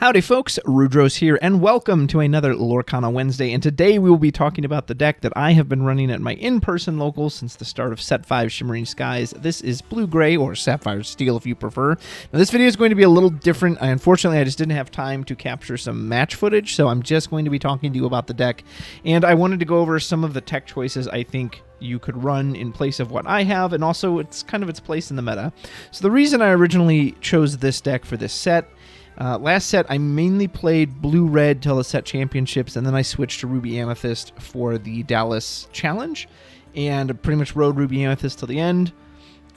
Howdy folks, Rudros here, and welcome to another Lorcana Wednesday, and today we will be talking about the deck that I have been running at my in-person locals since the start of Set 5 Shimmering Skies. This is Blue-Gray, or Sapphire Steel if you prefer. Now this video is going to be a little different. Unfortunately, I just didn't have time to capture some match footage, so I'm just going to be talking to you about the deck, and I wanted to go over some of the tech choices I think you could run in place of what I have, and also it's kind of its place in the meta. So the reason I originally chose this deck for this set, last set, I mainly played Blue-Red till the set championships, and then I switched to Ruby Amethyst for the Dallas Challenge, and pretty much rode Ruby Amethyst till the end.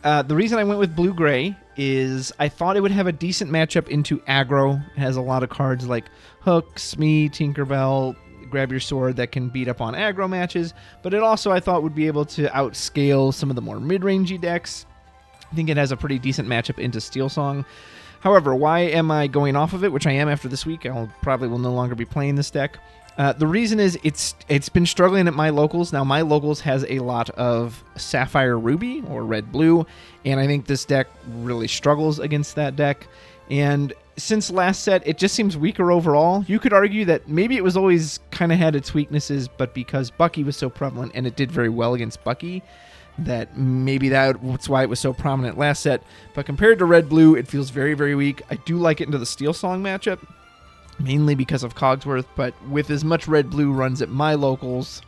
The reason I went with Blue-Gray is I thought it would have a decent matchup into aggro. It has a lot of cards like Hook, Smee, Tinkerbell, Grab Your Sword that can beat up on aggro matches, but it also I thought would be able to outscale some of the more mid-rangey decks. I think it has a pretty decent matchup into Steel Song. However, why am I going off of it, which I am after this week? I probably will no longer be playing this deck. The reason is it's been struggling at my locals. Now, my locals has a lot of Sapphire Ruby, or Red-Blue, and I think this deck really struggles against that deck. And since last set, it just seems weaker overall. You could argue that maybe it was always kind of had its weaknesses, but because Bucky was so prevalent, and it did very well against Bucky, that maybe that's why it was so prominent last set. But compared to Red-Blue, it feels very, very weak. I do like it into the Steel Song matchup, mainly because of Cogsworth, but with as much Red-Blue runs at my locals,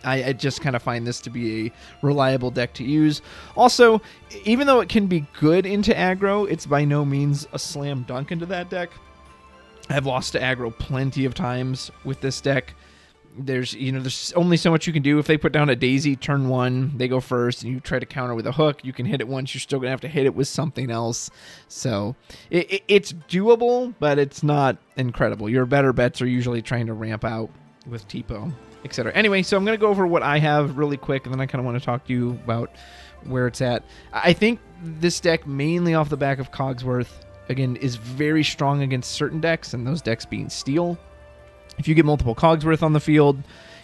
I just kind of find this to be a reliable deck to use. Also, even though it can be good into aggro, it's by no means a slam dunk into that deck. I've lost to aggro plenty of times with this deck. There's only so much you can do. If they put down a Daisy turn one, they go first, and you try to counter with a Hook, you can hit it once, you're still going to have to hit it with something else. So it's doable, but it's not incredible. Your better bets are usually trying to ramp out with Tipo, etc. Anyway, so I'm going to go over what I have really quick, and then I kind of want to talk to you about where it's at. I think this deck, mainly off the back of Cogsworth, again, is very strong against certain decks, and those decks being Steel. If you get multiple Cogsworth on the field,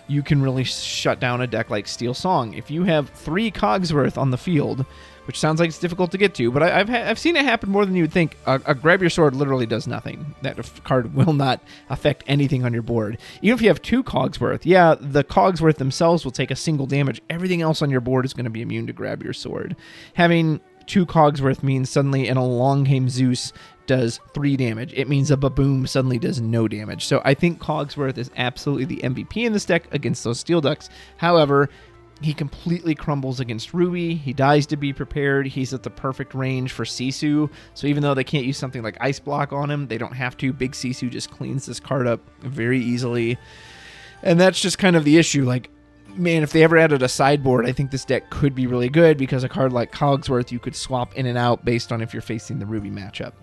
you can really shut down a deck like Steel Song. If you have 3 Cogsworth on the field, which sounds like it's difficult to get to, but I've seen it happen more than you would think. A Grab Your Sword literally does nothing. That card will not affect anything on your board. Even if you have 2 Cogsworth, yeah, the Cogsworth themselves will take a single damage. Everything else on your board is going to be immune to Grab Your Sword. Having 2 Cogsworth means suddenly an Elongham Zeus does 3 damage. It means a Baboom suddenly does no damage. So I think Cogsworth is absolutely the MVP in this deck against those Steel decks. However, he completely crumbles against Ruby. He dies to be prepared. He's at the perfect range for Sisu. So even though they can't use something like Ice Block on him, they don't have to. Big Sisu just cleans this card up very easily. And that's just kind of the issue. Like, man, if they ever added a sideboard, I think this deck could be really good because a card like Cogsworth you could swap in and out based on if you're facing the Ruby matchup.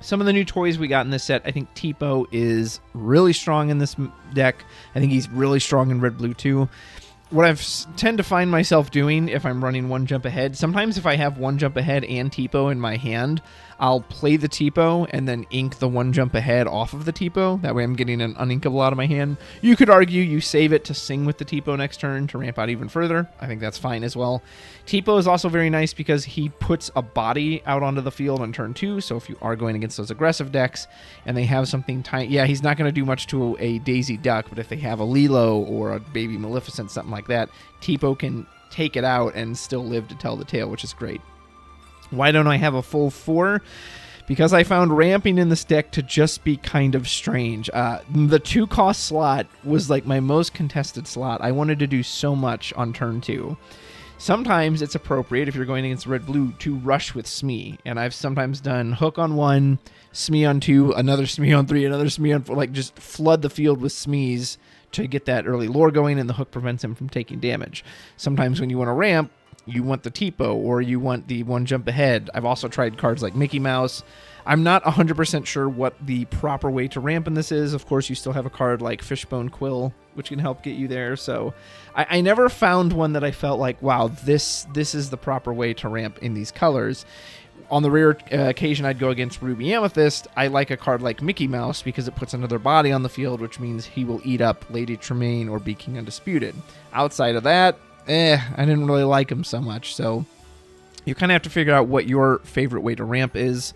Some of the new toys we got in this set, I think Tipo is really strong in this deck. I think he's really strong in Red-Blue too. What I tend to find myself doing if I'm running one jump ahead, sometimes if I have one jump ahead and Tipo in my hand, I'll play the Tipo and then ink the one jump ahead off of the Tipo. That way I'm getting an uninkable out of my hand. You could argue you save it to sing with the Tipo next turn to ramp out even further. I think that's fine as well. Tipo is also very nice because he puts a body out onto the field on turn 2, so if you are going against those aggressive decks and they have something tiny, yeah, he's not going to do much to a Daisy Duck, but if they have a Lilo or a Baby Maleficent, something like that, Tipo can take it out and still live to tell the tale, which is great. Why don't I have a full 4? Because I found ramping in this deck to just be kind of strange. The 2-cost slot was like my most contested slot. I wanted to do so much on turn 2. Sometimes it's appropriate if you're going against Red-Blue to rush with Smee. And I've sometimes done Hook on 1, Smee on 2, another Smee on 3, another Smee on 4. Like just flood the field with Smees to get that early lore going, and the Hook prevents him from taking damage. Sometimes when you want to ramp, you want the Tipo or you want the one jump ahead. I've also tried cards like Mickey Mouse. I'm not 100% sure what the proper way to ramp in this is. Of course, you still have a card like Fishbone Quill, which can help get you there. So I never found one that I felt like, wow, this is the proper way to ramp in these colors. On the rare occasion I'd go against Ruby Amethyst, I like a card like Mickey Mouse because it puts another body on the field, which means he will eat up Lady Tremaine or be King Undisputed. Outside of that, I didn't really like him so much. So you kind of have to figure out what your favorite way to ramp is.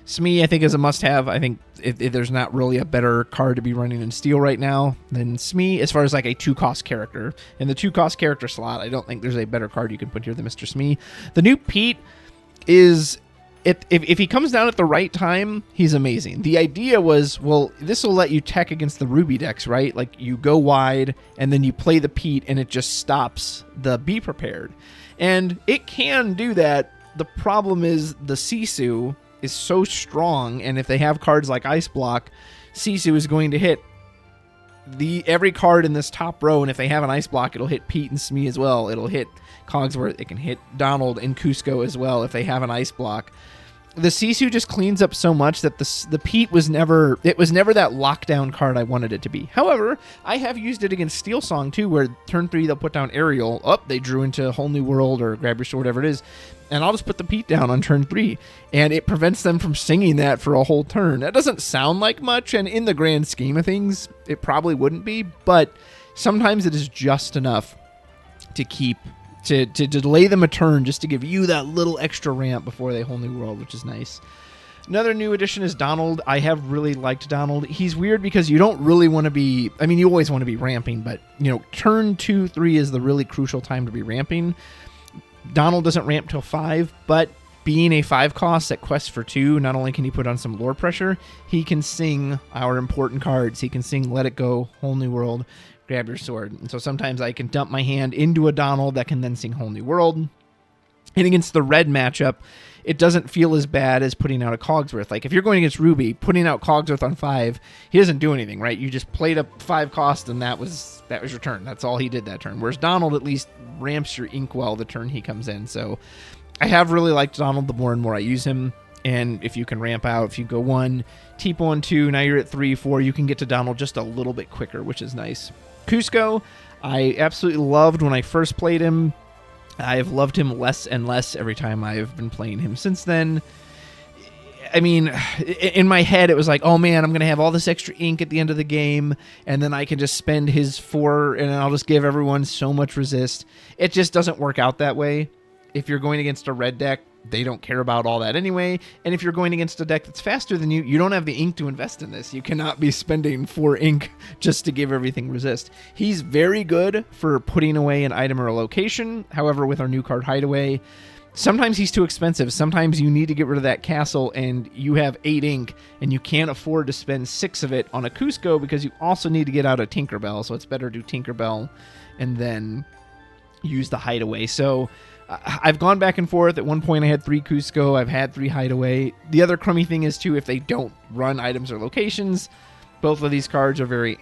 Smee, I think, is a must-have. I think if there's not really a better card to be running in Steel right now than Smee, as far as like a 2-cost character. In the 2-cost character slot, I don't think there's a better card you can put here than Mr. Smee. The new Pete is... If he comes down at the right time, he's amazing. The idea was, well, this will let you tech against the Ruby decks, right? Like, you go wide, and then you play the Pete, and it just stops the Be Prepared. And it can do that. The problem is the Sisu is so strong, and if they have cards like Ice Block, Sisu is going to hit every card in this top row, and if they have an Ice Block, it'll hit Pete and Smee as well. It'll hit Cogsworth. It can hit Donald and Cusco as well if they have an Ice Block. The Sisu just cleans up so much that the Pete was never that lockdown card I wanted it to be. However, I have used it against Steel Song too, where turn 3 they'll put down Aerial. They drew into Whole New World or Grab Your Sword, whatever it is, and I'll just put the Pete down on turn 3, and it prevents them from singing that for a whole turn. That doesn't sound like much, and in the grand scheme of things, it probably wouldn't be, but sometimes it is just enough to keep... To delay them a turn just to give you that little extra ramp before they Whole New World, which is nice. Another new addition is Donald. I have really liked Donald. He's weird because you don't really want to be... I mean, you always want to be ramping, but, turn 2, 3 is the really crucial time to be ramping. Donald doesn't ramp till 5, but being a 5-cost that quests for 2, not only can he put on some lore pressure, he can sing our important cards. He can sing Let It Go, Whole New World, Grab Your Sword. And so sometimes I can dump my hand into a Donald that can then sing Whole New World. And against the red matchup, it doesn't feel as bad as putting out a Cogsworth. Like, if you're going against Ruby, putting out Cogsworth on 5, he doesn't do anything, right? You just played a 5-cost, and that was your turn. That's all he did that turn. Whereas Donald at least ramps your Inkwell the turn he comes in. So I have really liked Donald the more and more I use him. And if you can ramp out, if you go 1, Teep 1, 2, now you're at 3, 4, you can get to Donald just a little bit quicker, which is nice. Cusco, I absolutely loved when I first played him. I've loved him less and less every time I've been playing him since then. I mean, in my head, it was like, oh man, I'm going to have all this extra ink at the end of the game, and then I can just spend his 4, and I'll just give everyone so much resist. It just doesn't work out that way. If you're going against a red deck, they don't care about all that anyway. And if you're going against a deck that's faster than you, you don't have the ink to invest in this. You cannot be spending 4 ink just to give everything resist. He's very good for putting away an item or a location. However, with our new card Hideaway, sometimes he's too expensive. Sometimes you need to get rid of that castle and you have 8 ink and you can't afford to spend 6 of it on a Cusco because you also need to get out a Tinkerbell. So it's better to do Tinkerbell and then use the Hideaway. So I've gone back and forth. At one point I had 3 Cusco. I've had 3 Hideaway. The other crummy thing is, too, if they don't run items or locations, both of these cards are very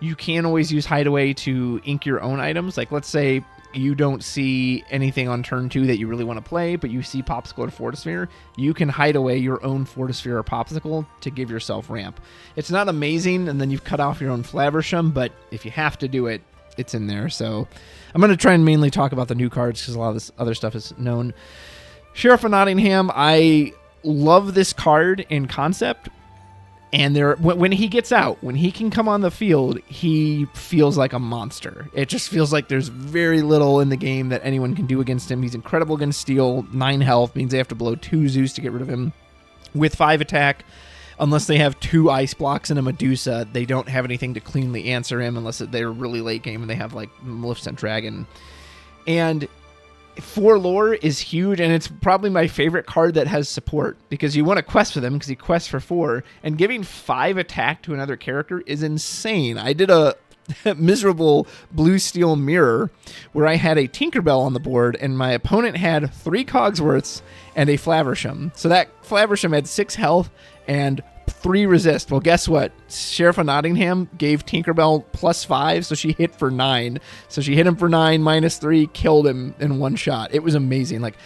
You can always use Hideaway to ink your own items. Like, let's say you don't see anything on turn 2 that you really want to play, but you see Popsicle or Fortisphere, you can hide away your own Fortisphere or Popsicle to give yourself ramp. It's not amazing, and then you've cut off your own Flaversham, but if you have to do it, it's in there. So I'm going to try and mainly talk about the new cards because a lot of this other stuff is known. Sheriff of Nottingham, I love this card in concept. And when he gets out, when he can come on the field, he feels like a monster. It just feels like there's very little in the game that anyone can do against him. He's incredible against Steel. 9 health means they have to blow 2 Zeus to get rid of him. With 5 attack, unless they have 2 ice blocks and a Medusa, they don't have anything to cleanly answer him unless they're really late game and they have like Maleficent Dragon. And 4 lore is huge, and it's probably my favorite card that has support because you want to quest with him because he quests for 4, and giving 5 attack to another character is insane. I did a miserable blue steel mirror where I had a Tinkerbell on the board and my opponent had 3 Cogsworths and a Flaversham. So that Flaversham had 6 health and 3 resist. Well, guess what? Sheriff of Nottingham gave Tinkerbell +5, so she hit for 9. So she hit him for 9, -3, killed him in 1 shot. It was amazing. Like,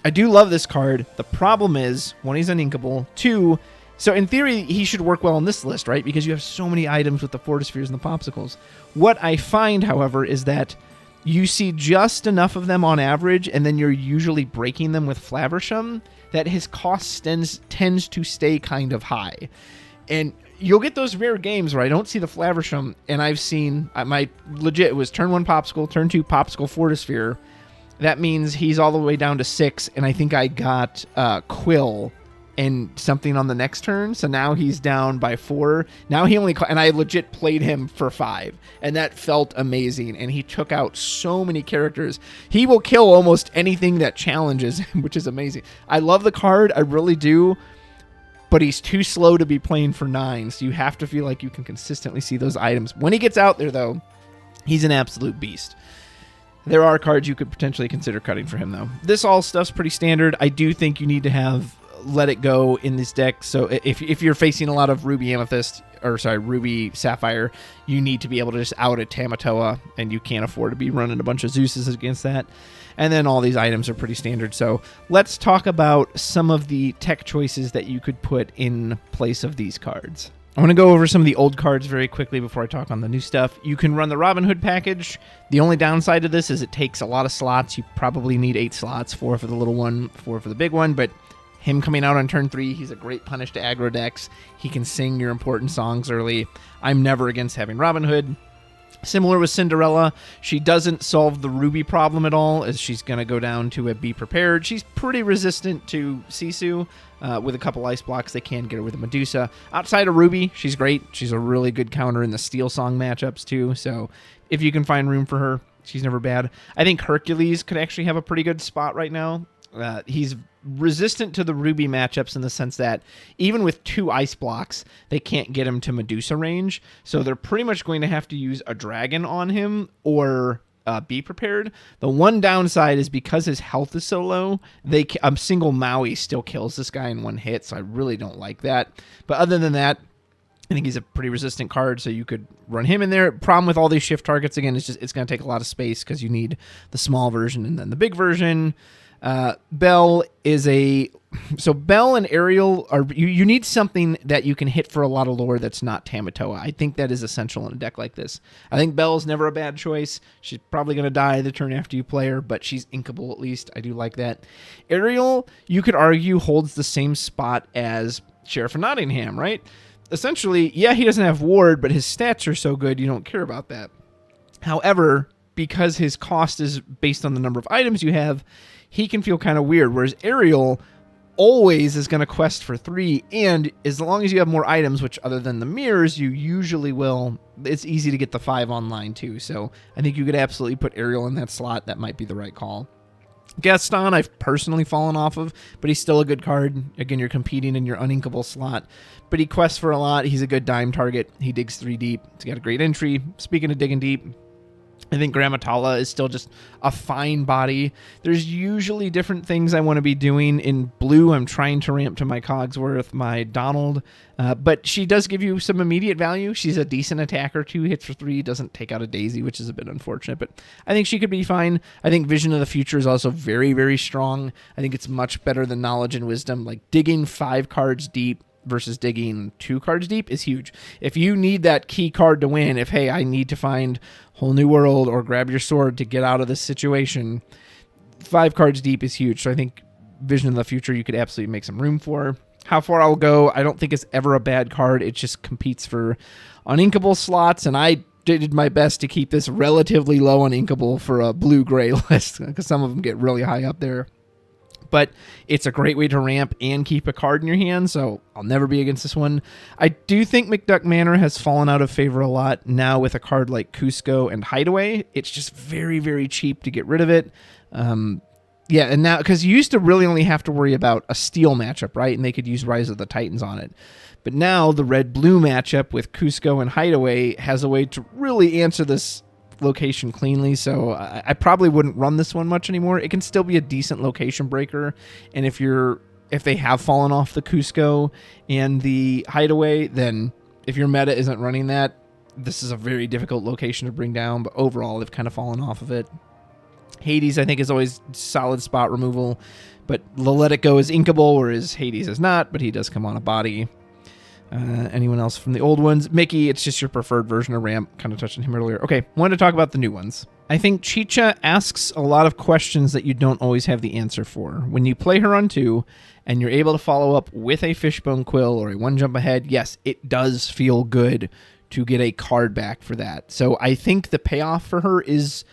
I do love this card. The problem is, 1, he's uninkable. 2, so in theory, he should work well on this list, right? Because you have so many items with the Fortispheres and the Popsicles. What I find, however, is that you see just enough of them on average, and then you're usually breaking them with Flaversham, that his cost tends to stay kind of high. And you'll get those rare games where I don't see the Flaversham, and I've seen, it was turn 1 Popsicle, turn 2 Popsicle Fortisphere. That means he's all the way down to 6, and I think I got Quill and something on the next turn. So now he's down by 4. Now he only, and I legit played him for 5, and that felt amazing. And he took out so many characters. He will kill almost anything that challenges him, which is amazing. I love the card. I really do. But he's too slow to be playing for 9. So you have to feel like you can consistently see those items. When he gets out there, though, he's an absolute beast. There are cards you could potentially consider cutting for him, though. This all stuff's pretty standard. I do think you need to have Let It Go in this deck. So if you're facing a lot of Ruby Sapphire, you need to be able to just out a Tamatoa, and you can't afford to be running a bunch of Zeuses against that. And then all these items are pretty standard. So let's talk about some of the tech choices that you could put in place of these cards. I want to go over some of the old cards very quickly before I talk on the new stuff. You can run the Robin Hood package. The only downside to this is it takes a lot of slots. You probably need 8 slots, 4 for the little one, 4 for the big one, but him coming out on turn 3, he's a great punish to aggro decks. He can sing your important songs early. I'm never against having Robin Hood. Similar with Cinderella, she doesn't solve the Ruby problem at all, as she's going to go down to a Be Prepared. She's pretty resistant to Sisu. With a couple ice blocks, they can get her with a Medusa. Outside of Ruby, she's great. She's a really good counter in the Steel Song matchups, too. So if you can find room for her, she's never bad. I think Hercules could actually have a pretty good spot right now. He's resistant to the Ruby matchups in the sense that even with 2 ice blocks, they can't get him to Medusa range. So they're pretty much going to have to use a dragon on him or Be Prepared. The one downside is because his health is so low, a single Maui still kills this guy in 1 hit. So I really don't like that. But other than that, I think he's a pretty resistant card, so you could run him in there. Problem with all these shift targets, again, is just it's going to take a lot of space because you need the small version and then the big version. Belle and Ariel are you need something that you can hit for a lot of lore that's not Tamatoa. I think that is essential in a deck like this. I think Belle's never a bad choice. She's probably going to die the turn after you play her, but she's inkable at least. I do like that. Ariel, you could argue, holds the same spot as Sheriff of Nottingham, right? Essentially, yeah, he doesn't have ward, but his stats are so good you don't care about that. However, because his cost is based on the number of items you have, he can feel kind of weird, whereas Ariel always is going to quest for 3, and as long as you have more items, which other than the mirrors, you usually will, it's easy to get the 5 online too. So I think you could absolutely put Ariel in that slot. That might be the right call. Gaston, I've personally fallen off of, but he's still a good card. Again, you're competing in your uninkable slot, but he quests for a lot. He's a good dime target. He digs 3 deep. He's got a great entry. Speaking of digging deep, I think Grammatala is still just a fine body. There's usually different things I want to be doing. In blue, I'm trying to ramp to my Cogsworth, my Donald, but she does give you some immediate value. She's a decent attacker, 2 hits for 3, doesn't take out a Daisy, which is a bit unfortunate, but I think she could be fine. I think Vision of the Future is also very, very strong. I think it's much better than Knowledge and Wisdom. Like digging 5 cards deep versus digging 2 cards deep is huge. If you need that key card to win, if, hey, I need to find Whole New World or Grab Your Sword to get out of this situation, 5 cards deep is huge. So I think Vision of the Future you could absolutely make some room for. How far I'll go, I don't think it's ever a bad card. It just competes for uninkable slots, and I did my best to keep this relatively low on inkable for a blue-gray list, because some of them get really high up there. But it's a great way to ramp and keep a card in your hand, so I'll never be against this one. I do think McDuck Manor has fallen out of favor a lot now with a card like Cusco and Hideaway. It's just very, very cheap to get rid of it. Yeah, and now, because you used to really only have to worry about a steel matchup, right? And they could use Rise of the Titans on it. But now the red-blue matchup with Cusco and Hideaway has a way to really answer this location cleanly, so I probably wouldn't run this one much anymore. It can still be a decent location breaker, and if they have fallen off the Cusco and the Hideaway, then if your meta isn't running that, this is a very difficult location to bring down, but overall they've kind of fallen off of it. Hades, I think, is always solid spot removal, but the Let It Go is inkable, whereas Hades is not, but he does come on a body. Anyone else from the old ones? Mickey, it's just your preferred version of ramp. Kind of touched on him earlier. Okay, wanted to talk about the new ones. I think Chicha asks a lot of questions that you don't always have the answer for. When you play her on 2 and you're able to follow up with a Fishbone Quill or a 1 jump ahead, yes, it does feel good to get a card back for that. So I think the payoff for her is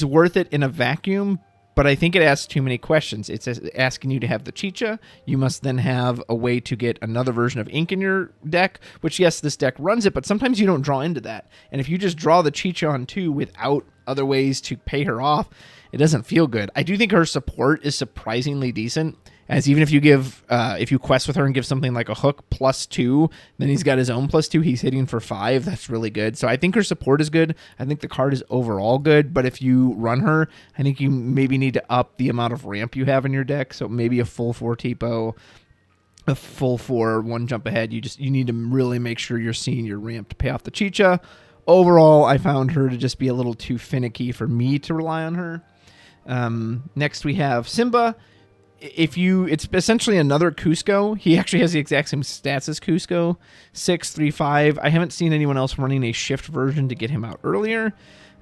worth it in a vacuum, but I think it asks too many questions. It's asking you to have the Chicha. You must then have a way to get another version of ink in your deck, which, yes, this deck runs it, but sometimes you don't draw into that. And if you just draw the Chicha on 2 without other ways to pay her off, it doesn't feel good. I do think her support is surprisingly decent, as even if you give, if you quest with her and give something like a hook +2, then he's got his own +2, he's hitting for 5. That's really good. So I think her support is good. I think the card is overall good, but if you run her, I think you maybe need to up the amount of ramp you have in your deck. So maybe a full 4 Tipo, a full 4 1 jump ahead. You need to really make sure you're seeing your ramp to pay off the Chicha. Overall, I found her to just be a little too finicky for me to rely on her. Next we have Simba. It's essentially another Cusco. He actually has the exact same stats as Cusco, 6, 3, 5. I haven't seen anyone else running a shift version to get him out earlier.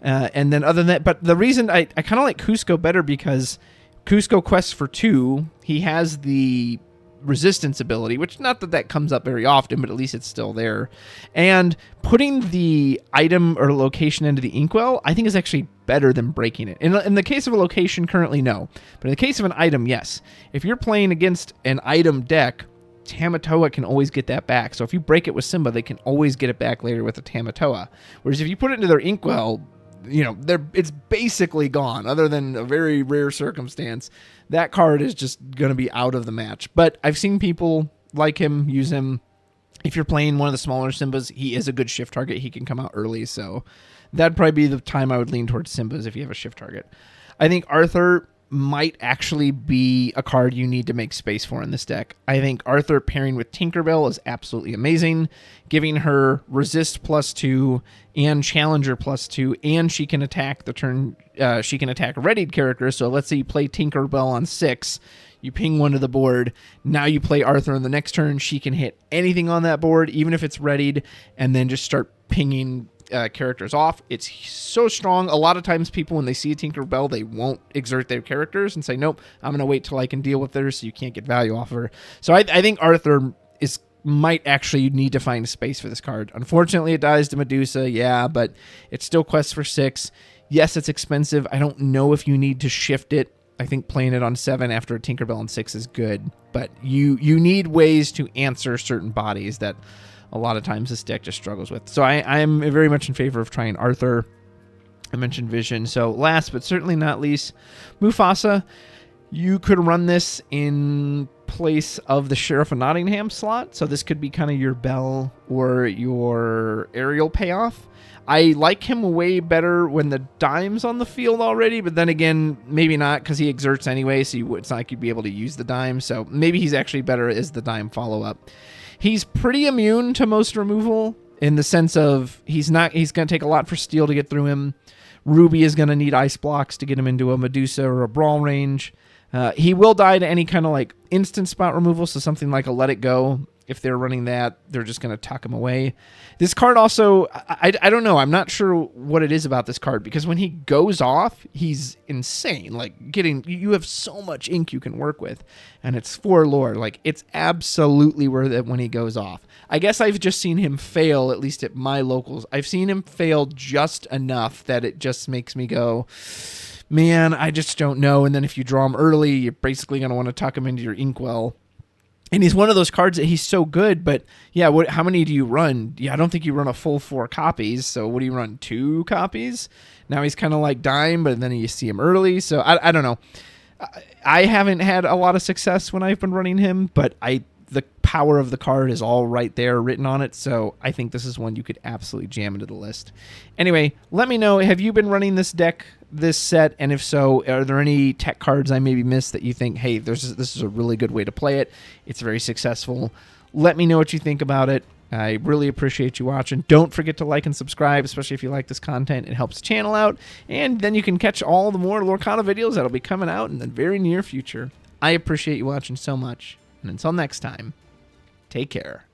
And then other than that, but the reason I kind of like Cusco better because Cusco quests for 2. He has the resistance ability, which not that comes up very often, but at least it's still there. And putting the item or location into the inkwell, I think is actually better than breaking it. In the case of a location, currently no. But in the case of an item, yes. If you're playing against an item deck, Tamatoa can always get that back. So if you break it with Simba, they can always get it back later with a Tamatoa. Whereas if you put it into their inkwell, it's basically gone. Other than a very rare circumstance, that card is just going to be out of the match. But I've seen people like him, use him. If you're playing one of the smaller Simbas, he is a good shift target. He can come out early, so that'd probably be the time I would lean towards Simbas if you have a shift target. I think Arthur might actually be a card you need to make space for in this deck. I think Arthur pairing with Tinkerbell is absolutely amazing, giving her resist +2 and challenger +2, and she can attack the turn. She can attack readied characters. So let's say you play Tinkerbell on 6, you ping one to the board. Now you play Arthur on the next turn. She can hit anything on that board, even if it's readied, and then just start pinging characters off. It's so strong. A lot of times people, when they see a Tinkerbell, they won't exert their characters and say, nope, I'm going to wait till I can deal with her, so you can't get value off of her. So I think Arthur might actually need to find a space for this card. Unfortunately, it dies to Medusa, yeah, but it still quests for 6. Yes, it's expensive. I don't know if you need to shift it. I think playing it on 7 after a Tinkerbell on 6 is good, but you need ways to answer certain bodies that a lot of times this deck just struggles with. So I'm very much in favor of trying Arthur. I mentioned Vision. So last but certainly not least, Mufasa. You could run this in place of the Sheriff of Nottingham slot. So this could be kind of your Belle or your Ariel payoff. I like him way better when the dime's on the field already, but then again, maybe not because he exerts anyway, so it's not like you'd be able to use the dime. So maybe he's actually better as the dime follow-up. He's pretty immune to most removal in the sense of he's going to take a lot for steel to get through him. Ruby is going to need ice blocks to get him into a Medusa or a Brawl range. He will die to any kind of like instant spot removal, so something like a Let It Go. If they're running that, they're just going to tuck him away. This card also, I don't know. I'm not sure what it is about this card because when he goes off, he's insane. Like you have so much ink you can work with, and it's for lore. Like it's absolutely worth it when he goes off. I guess I've just seen him fail, at least at my locals. I've seen him fail just enough that it just makes me go, man, I just don't know. And then if you draw him early, you're basically going to want to tuck him into your inkwell. And he's one of those cards that he's so good, but yeah, how many do you run? Yeah, I don't think you run a full 4 copies. So what do you run, 2 copies? Now he's kind of like dime, but then you see him early. So I don't know. I haven't had a lot of success when I've been running him, but the power of the card is all right there written on it. So I think this is one you could absolutely jam into the list. Anyway, let me know, have you been running this deck, this set? And if so, are there any tech cards I maybe missed that you think, hey, this is a really good way to play it? It's very successful. Let me know what you think about it. I really appreciate you watching. Don't forget to like and subscribe, especially if you like this content. It helps the channel out. And then you can catch all the more Lorcana videos that'll be coming out in the very near future. I appreciate you watching so much. And until next time, take care.